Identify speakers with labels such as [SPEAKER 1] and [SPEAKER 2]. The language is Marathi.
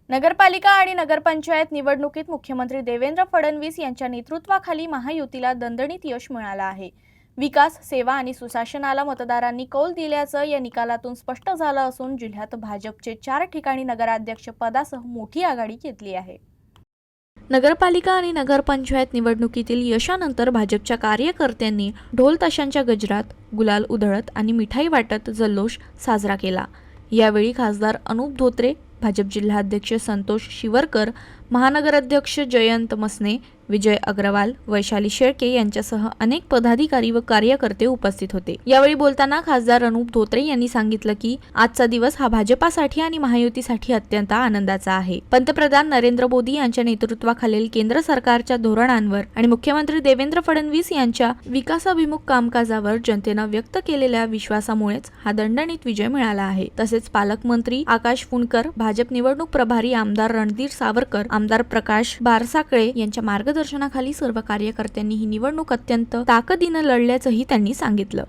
[SPEAKER 1] नगरपालिका आणि नगरपंचायत निवडणुकीत मुख्यमंत्री देवेंद्र फडणवीस यांच्या नेतृत्वाखाली महायुतीला दणदणीत यश मिळालं आहे। विकास, सेवा आणि सुशासनाला मतदारांनी कौल दिल्याचं या निकालातून स्पष्ट झालं असून जिल्ह्यात भाजपचे 4 ठिकाणी नगराध्यक्ष पदासह मोठी आघाडी घेतली आहे। नगरपालिका आणि नगरपंचायत निवडणुकीतील यशानंतर भाजपच्या कार्यकर्त्यांनी ढोल ताशांच्या गजरात गुलाल उधळत आणि मिठाई वाटत जल्लोष साजरा केला। यावेळी खासदार अनुप धोत्रे, भाजप जिल्हाध्यक्ष संतोष शिवरकर, महानगराध्यक्ष जयंत मसने, विजय अग्रवाल, वैशाली शेळके यांच्यासह अनेक पदाधिकारी व कार्यकर्ते उपस्थित होते। यावेळी बोलताना खासदार अनुप धोत्रे यांनी सांगितलं की आजचा दिवस हा भाजपासाठी आणि महायुतीसाठी अत्यंत आनंदाचा आहे। पंतप्रधान नरेंद्र मोदी यांच्या नेतृत्वाखालील केंद्र सरकारच्या धोरणांवर आणि मुख्यमंत्री देवेंद्र फडणवीस यांच्या विकासाभिमुख कामकाजावर जनतेनं व्यक्त केलेल्या विश्वासामुळेच हा दणदणीत विजय मिळाला आहे। तसेच पालकमंत्री आकाश फुंडकर, भाजप निवडणूक प्रभारी आमदार रणधीर सावरकर, आमदार प्रकाश बारसाकळे यांच्या मार्गदर्शनाखाली सर्व कार्यकर्त्यांनी ही निवडणूक अत्यंत ताकदीनं लढल्याचंही त्यांनी सांगितलं।